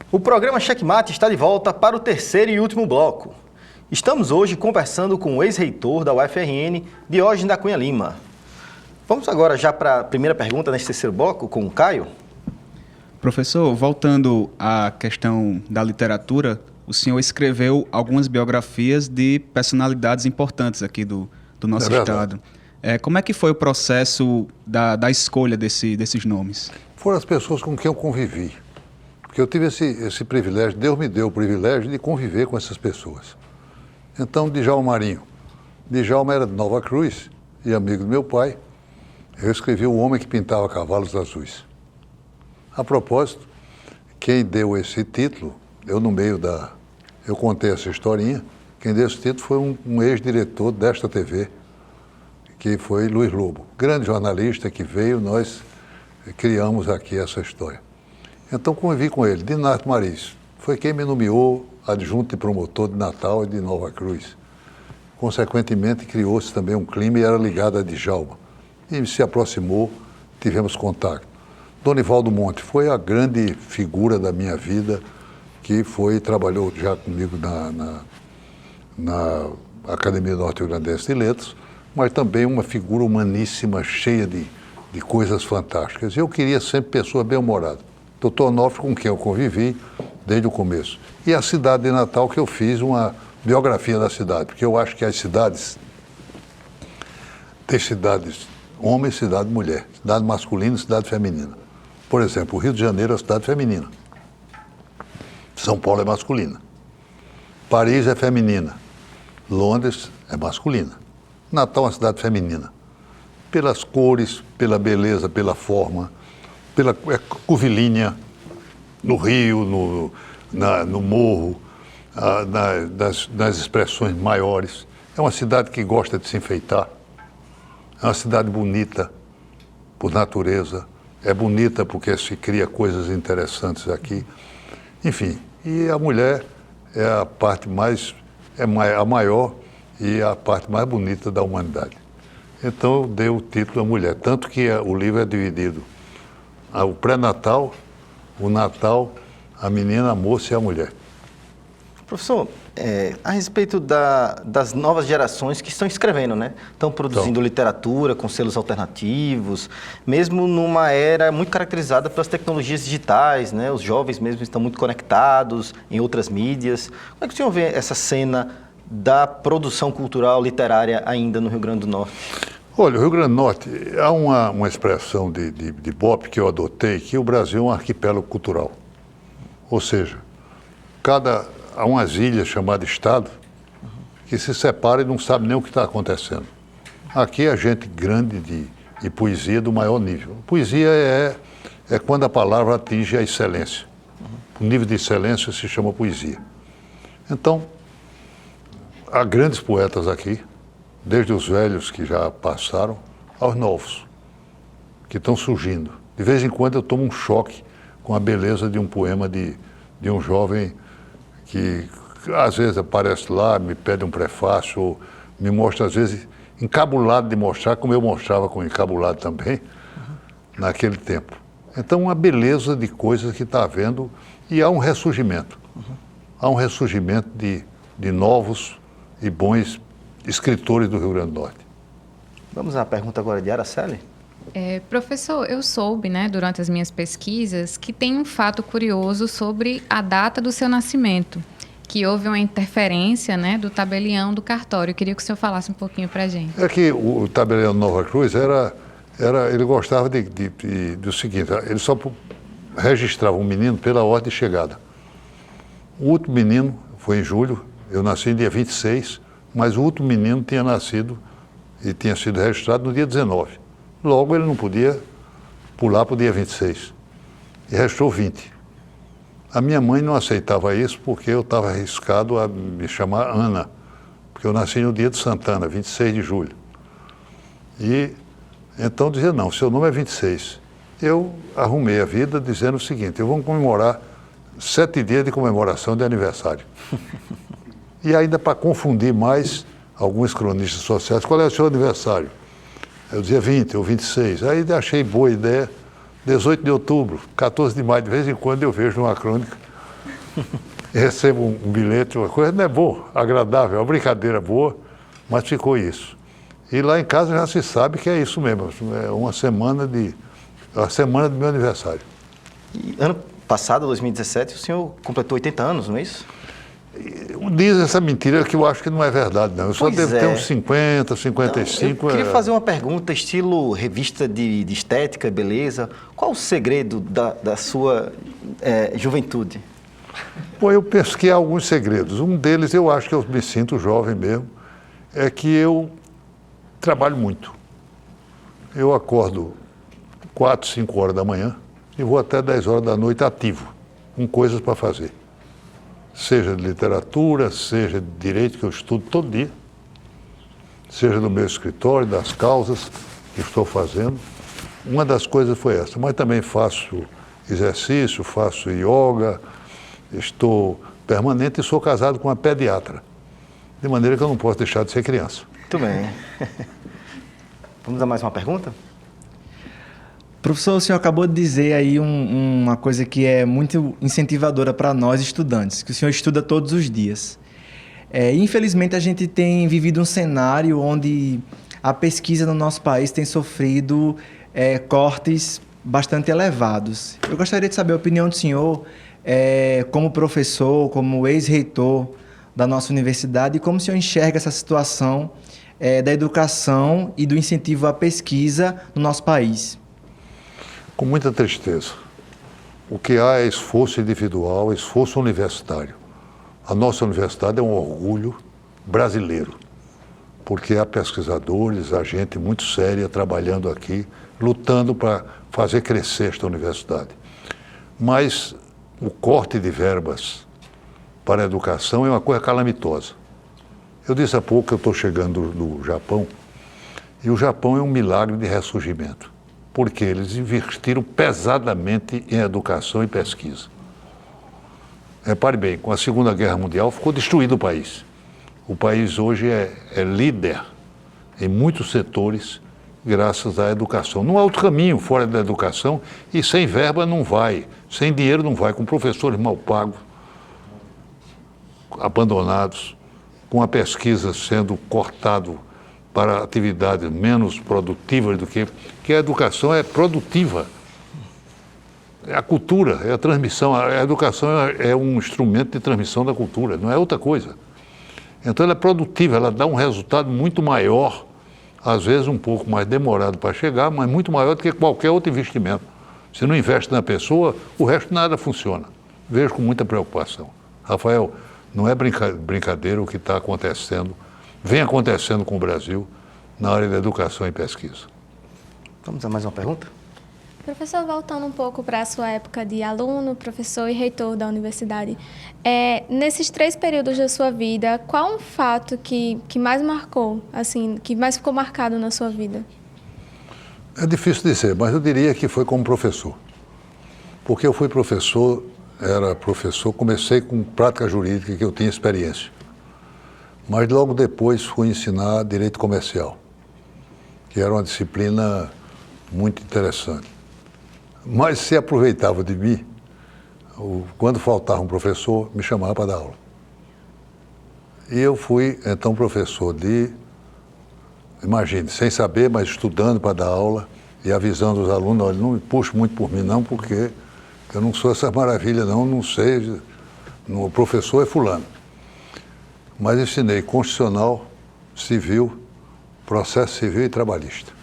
O programa Checkmate está de volta para o terceiro e último bloco. Estamos hoje conversando com o ex-reitor da UFRN, Diógenes da Cunha Lima. Vamos agora já para a primeira pergunta neste terceiro bloco com o Caio. Professor, voltando à questão da literatura, o senhor escreveu algumas biografias de personalidades importantes aqui do nosso estado. Como é que foi o processo da escolha desses nomes? Foram as pessoas com quem eu convivi. Porque eu tive esse privilégio, Deus me deu o privilégio de conviver com essas pessoas. Então, Djalma Marinho. Djalma era de Nova Cruz e amigo do meu pai. Eu escrevi O Homem que Pintava Cavalos Azuis. A propósito, quem deu esse título, eu contei essa historinha, quem deu esse título foi um ex-diretor desta TV, que foi Luiz Lobo. Grande jornalista que veio, nós criamos aqui essa história. Então convivi com ele. Dinarto Mariz foi quem me nomeou adjunto de promotor de Natal e de Nova Cruz. Consequentemente, criou-se também um clima e era ligado a Djalma. E se aproximou, tivemos contato. Donivaldo Monte foi a grande figura da minha vida, que trabalhou já comigo na Academia Norte-Grandense de Letras, mas também uma figura humaníssima, cheia de coisas fantásticas. Eu queria sempre pessoa bem-humorada. Dr. Onofre, com quem eu convivi desde o começo. E a cidade de Natal, que eu fiz uma biografia da cidade, porque eu acho que as cidades, tem cidades homem e cidade mulher, cidade masculina e cidade feminina. Por exemplo, o Rio de Janeiro é a cidade feminina. São Paulo é masculina. Paris é feminina. Londres é masculina. Natal é uma cidade feminina. Pelas cores, pela beleza, pela forma, pela curvilínea, no rio, no morro, nas expressões maiores. É uma cidade que gosta de se enfeitar. É uma cidade bonita por natureza. É bonita porque se cria coisas interessantes aqui. Enfim, e a mulher é a parte a maior e a parte mais bonita da humanidade. Então eu dei o título à mulher, tanto que o livro é dividido. O pré-natal, o Natal, a menina, a moça e a mulher. Professor, a respeito das novas gerações que estão escrevendo, né? Estão produzindo literatura com selos alternativos, mesmo numa era muito caracterizada pelas tecnologias digitais, né? Os jovens mesmo estão muito conectados em outras mídias. Como é que o senhor vê essa cena da produção cultural literária ainda no Rio Grande do Norte? Olha, o Rio Grande do Norte, há uma expressão de Bob que eu adotei, que o Brasil é um arquipélago cultural. Ou seja, há umas ilhas chamadas Estado que se separam e não sabem nem o que está acontecendo. Aqui é gente grande de poesia do maior nível. Poesia é quando a palavra atinge a excelência. O nível de excelência se chama poesia. Então, há grandes poetas aqui, desde os velhos que já passaram, aos novos, que estão surgindo. De vez em quando eu tomo um choque com a beleza de um poema de um jovem que às vezes aparece lá, me pede um prefácio, ou me mostra às vezes encabulado de mostrar, como eu mostrava com encabulado também, naquele tempo. Então, uma beleza de coisas que está havendo e há um ressurgimento. Há um ressurgimento de novos e bons escritores do Rio Grande do Norte. Vamos à pergunta agora de Araceli. Professor, eu soube, durante as minhas pesquisas, que tem um fato curioso sobre a data do seu nascimento, que houve uma interferência, do tabelião do cartório. Eu queria que o senhor falasse um pouquinho para a gente. É que o tabelião de Nova Cruz ele gostava do seguinte, ele só registrava um menino pela ordem de chegada. O último menino foi em julho, eu nasci no dia 26, mas o último menino tinha nascido e tinha sido registrado no dia 19. Logo, ele não podia pular para o dia 26. E restou 20. A minha mãe não aceitava isso porque eu estava arriscado a me chamar Ana, porque eu nasci no dia de Santana, 26 de julho. E então dizia, não, seu nome é 26. Eu arrumei a vida dizendo o seguinte, eu vou comemorar 7 dias de comemoração de aniversário. E ainda para confundir mais alguns cronistas sociais, qual é o seu aniversário? Eu dizia 20 ou 26. Aí achei boa ideia, 18 de outubro, 14 de maio, de vez em quando eu vejo numa crônica e recebo um bilhete, uma coisa, não é boa, agradável, uma brincadeira boa, mas ficou isso. E lá em casa já se sabe que é isso mesmo, é a semana do meu aniversário. E ano passado, 2017, o senhor completou 80 anos, não é isso? Diz essa mentira que eu acho que não é verdade, não. Eu só devo ter uns 50, 55. Eu queria fazer uma pergunta, estilo revista de estética, beleza. Qual o segredo da sua juventude? Bom, eu pesquei alguns segredos. Um deles, eu acho que eu me sinto jovem mesmo, é que eu trabalho muito. Eu acordo 4, 5 horas da manhã e vou até 10 horas da noite ativo, com coisas para fazer. Seja de literatura, seja de direito, que eu estudo todo dia, seja no meu escritório, das causas que estou fazendo. Uma das coisas foi essa, mas também faço exercício, faço yoga, estou permanente e sou casado com uma pediatra, de maneira que eu não posso deixar de ser criança. Muito bem. Vamos a mais uma pergunta? Professor, o senhor acabou de dizer aí uma coisa que é muito incentivadora para nós estudantes, que o senhor estuda todos os dias. Infelizmente, a gente tem vivido um cenário onde a pesquisa no nosso país tem sofrido cortes bastante elevados. Eu gostaria de saber a opinião do senhor, como professor, como ex-reitor da nossa universidade, e como o senhor enxerga essa situação da educação e do incentivo à pesquisa no nosso país. Com muita tristeza. O que há é esforço individual, esforço universitário. A nossa universidade é um orgulho brasileiro, porque há pesquisadores, há gente muito séria trabalhando aqui, lutando para fazer crescer esta universidade. Mas o corte de verbas para a educação é uma coisa calamitosa. Eu disse há pouco que eu estou chegando do Japão, e o Japão é um milagre de ressurgimento, porque eles investiram pesadamente em educação e pesquisa. Repare bem, com a Segunda Guerra Mundial ficou destruído o país. O país hoje é líder em muitos setores graças à educação. Não há outro caminho fora da educação e sem verba não vai, sem dinheiro não vai, com professores mal pagos, abandonados, com a pesquisa sendo cortado para atividades menos produtivas do que a educação é produtiva. É a cultura, é a transmissão, a educação é um instrumento de transmissão da cultura, não é outra coisa. Então ela é produtiva, ela dá um resultado muito maior, às vezes um pouco mais demorado para chegar, mas muito maior do que qualquer outro investimento. Se não investe na pessoa, o resto nada funciona. Vejo com muita preocupação. Rafael, não é brincadeira o que está acontecendo, vem acontecendo com o Brasil na área da educação e pesquisa. Vamos a mais uma pergunta? Professor, voltando um pouco para a sua época de aluno, professor e reitor da universidade, nesses 3 períodos da sua vida, qual um fato que mais marcou, assim, que mais ficou marcado na sua vida? É difícil dizer, mas eu diria que foi como professor. Porque eu fui professor, comecei com prática jurídica, que eu tinha experiência. Mas logo depois fui ensinar direito comercial, que era uma disciplina muito interessante. Mas se aproveitava de mim, quando faltava um professor, me chamava para dar aula. E eu fui, então, professor imagine, sem saber, mas estudando para dar aula e avisando os alunos, olha, não me puxe muito por mim não, porque eu não sou essa maravilha não sei, o professor é fulano. Mas ensinei constitucional, civil, processo civil e trabalhista.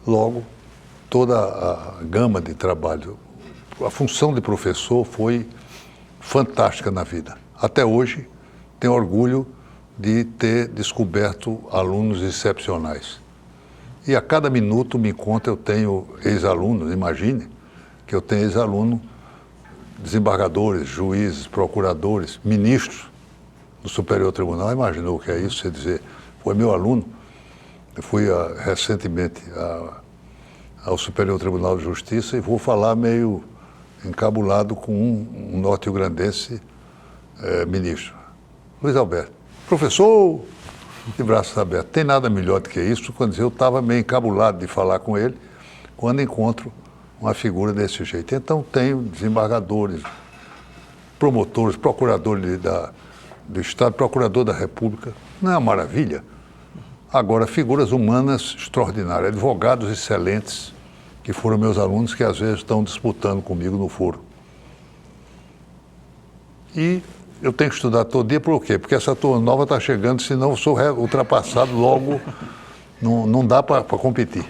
Logo, toda a gama de trabalho, a função de professor foi fantástica na vida. Até hoje, tenho orgulho de ter descoberto alunos excepcionais. E a cada minuto me conta, eu tenho ex-alunos, imagine que eu tenho ex-aluno, desembargadores, juízes, procuradores, ministros do Superior Tribunal. Imaginou o que é isso? Você dizer, foi meu aluno. Eu fui recentemente ao Superior Tribunal de Justiça e vou falar meio encabulado com um norte-riograndense ministro. Luiz Alberto, professor, de braços abertos. Tem nada melhor do que isso, quando eu estava meio encabulado de falar com ele, quando encontro uma figura desse jeito. Então tenho desembargadores, promotores, procuradores do Estado, procurador da República. Não é uma maravilha? Agora, figuras humanas extraordinárias, advogados excelentes, que foram meus alunos, que às vezes estão disputando comigo no foro. E eu tenho que estudar todo dia por quê? Porque essa turma nova está chegando, senão eu sou ultrapassado logo, não dá para competir.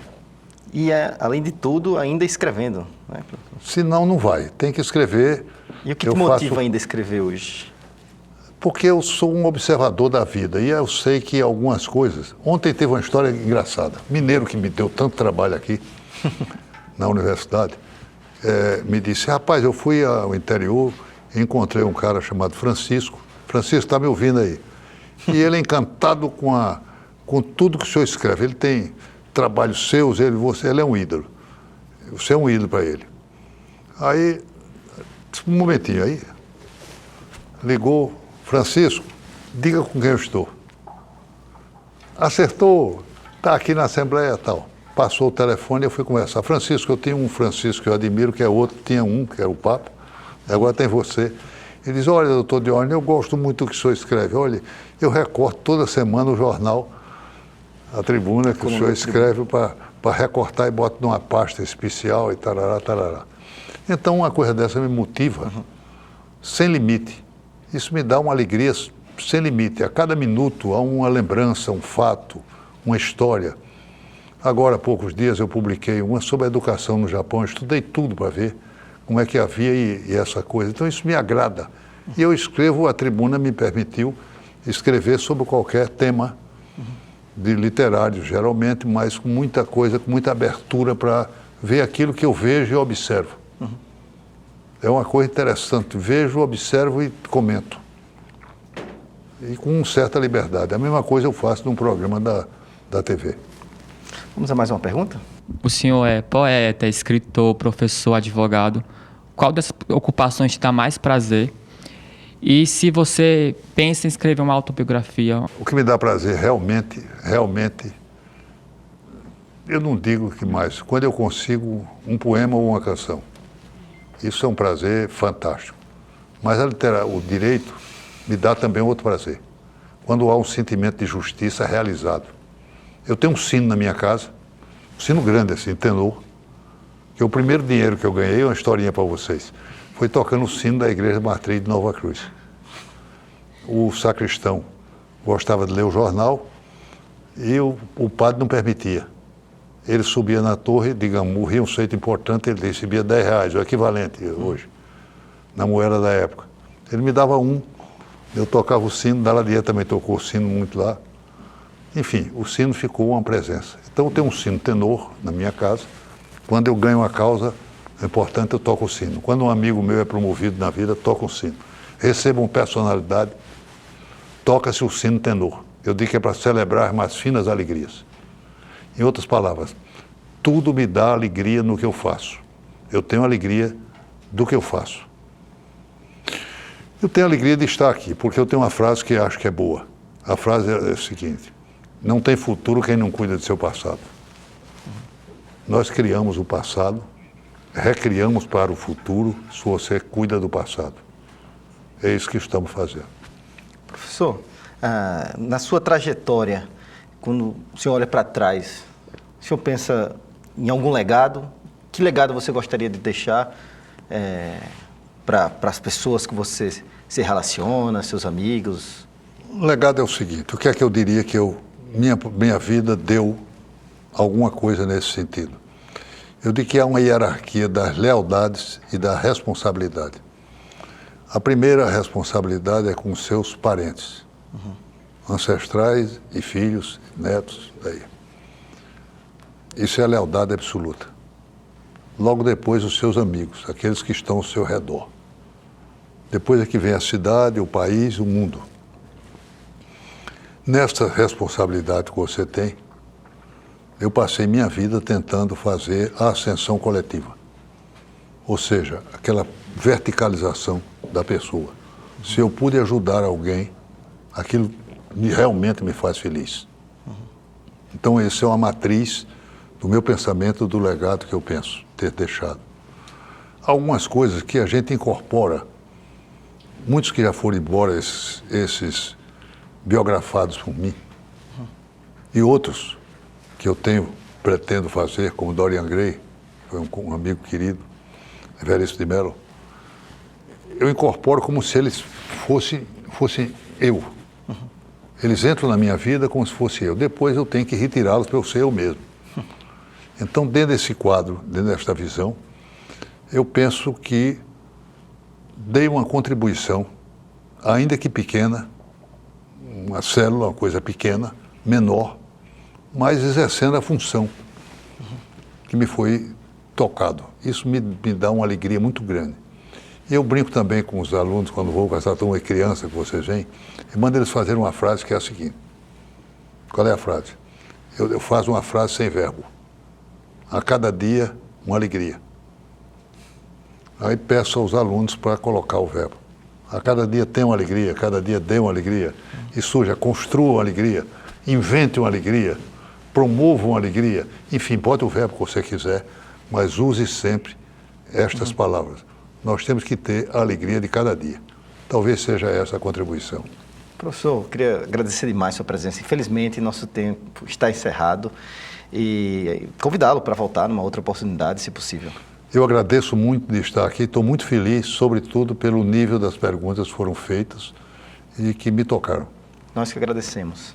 E, além de tudo, ainda escrevendo, né, professor? Senão não vai, tem que escrever. E o que te motiva ainda a escrever hoje? Porque eu sou um observador da vida e eu sei que algumas coisas... Ontem teve uma história engraçada. Mineiro, que me deu tanto trabalho aqui na universidade, me disse, rapaz, eu fui ao interior, encontrei um cara chamado Francisco. Francisco, está me ouvindo aí? E ele é encantado com tudo que o senhor escreve. Ele tem trabalhos seus, ele é um ídolo. Você é um ídolo para ele. Aí, um momentinho aí, ligou, Francisco, diga com quem eu estou. Acertou, está aqui na Assembleia e tal. Passou o telefone e eu fui conversar. Francisco, eu tenho um Francisco que eu admiro, que é outro, tinha um, que era o Papa, e agora tem você. Ele diz, olha, doutor Diógenes, eu gosto muito do que o senhor escreve. Olha, eu recorto toda semana o jornal, a Tribuna, que o senhor escreve para recortar e bota numa pasta especial e tarará, tarará. Então, uma coisa dessa me motiva sem limite. Isso me dá uma alegria sem limite. A cada minuto há uma lembrança, um fato, uma história. Agora, há poucos dias, eu publiquei uma sobre a educação no Japão. Eu estudei tudo para ver como é que havia e essa coisa. Então, isso me agrada. E eu escrevo, a Tribuna me permitiu escrever sobre qualquer tema de literário, geralmente, mas com muita coisa, com muita abertura para ver aquilo que eu vejo e observo. É uma coisa interessante. Vejo, observo e comento. E com certa liberdade. A mesma coisa eu faço num programa da TV. Vamos a mais uma pergunta? O senhor é poeta, escritor, professor, advogado. Qual dessas ocupações te dá mais prazer? E se você pensa em escrever uma autobiografia? O que me dá prazer realmente, eu não digo que mais. Quando eu consigo um poema ou uma canção. Isso é um prazer fantástico. Mas o direito me dá também outro prazer. Quando há um sentimento de justiça realizado. Eu tenho um sino na minha casa, um sino grande assim, tenor, que o primeiro dinheiro que eu ganhei, uma historinha para vocês, foi tocando o sino da Igreja Matriz de Nova Cruz. O sacristão gostava de ler o jornal e o padre não permitia. Ele subia na torre, digamos, morria um feito importante, ele recebia R$10, o equivalente hoje, na moeda da época. Ele me dava eu tocava o sino, Daladia também tocou o sino muito lá. Enfim, o sino ficou uma presença. Então eu tenho um sino tenor na minha casa. Quando eu ganho uma causa importante, eu toco o sino. Quando um amigo meu é promovido na vida, toco o sino. Recebo uma personalidade, toca-se o sino tenor. Eu digo que é para celebrar as mais finas alegrias. Em outras palavras, tudo me dá alegria no que eu faço. Eu tenho alegria do que eu faço. Eu tenho alegria de estar aqui, porque eu tenho uma frase que acho que é boa. A frase é a seguinte: não tem futuro quem não cuida de seu passado. Nós criamos o passado, recriamos para o futuro se você cuida do passado. É isso que estamos fazendo. Professor, na sua trajetória, quando o senhor olha para trás, o senhor pensa em algum legado? Que legado você gostaria de deixar para as pessoas que você se relaciona, seus amigos? O legado é o seguinte: o que é que eu diria que minha vida deu alguma coisa nesse sentido? Eu digo que há uma hierarquia das lealdades e da responsabilidade. A primeira responsabilidade é com os seus parentes, ancestrais e filhos, netos, daí. Isso é a lealdade absoluta. Logo depois, os seus amigos, aqueles que estão ao seu redor. Depois é que vem a cidade, o país, o mundo. Nesta responsabilidade que você tem, eu passei minha vida tentando fazer a ascensão coletiva. Ou seja, aquela verticalização da pessoa. Se eu pude ajudar alguém, aquilo realmente me faz feliz. Então, essa é uma matriz do meu pensamento, do legado que eu penso ter deixado. Algumas coisas que a gente incorpora muitos que já foram embora, esses biografados por mim, e outros que eu pretendo fazer, como Dorian Gray, foi um amigo querido, Veríssimo de Mello, eu incorporo como se eles fossem eu. Eles entram na minha vida como se fosse eu. Depois eu tenho que retirá-los para eu ser eu mesmo. Então, dentro desse quadro, dentro desta visão, eu penso que dei uma contribuição, ainda que pequena, uma célula, uma coisa pequena, menor, mas exercendo a função que me foi tocado. Isso me dá uma alegria muito grande. E eu brinco também com os alunos, quando vou com essa turma de criança que vocês vêm, e mando eles fazerem uma frase que é a seguinte. Qual é a frase? Eu faço uma frase sem verbo. A cada dia, uma alegria. Aí peço aos alunos para colocar o verbo. A cada dia tem uma alegria, a cada dia dê uma alegria. E surja, construa uma alegria, invente uma alegria, promova uma alegria. Enfim, bote o verbo que você quiser, mas use sempre estas palavras. Nós temos que ter a alegria de cada dia. Talvez seja essa a contribuição. Professor, eu queria agradecer demais a sua presença. Infelizmente, nosso tempo está encerrado e convidá-lo para voltar numa outra oportunidade, se possível. Eu agradeço muito de estar aqui, estou muito feliz, sobretudo pelo nível das perguntas que foram feitas e que me tocaram. Nós que agradecemos.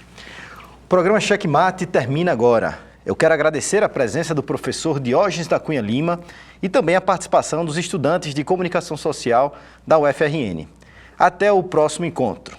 O programa Checkmate termina agora. Eu quero agradecer a presença do professor Diógenes da Cunha Lima e também a participação dos estudantes de comunicação social da UFRN. Até o próximo encontro.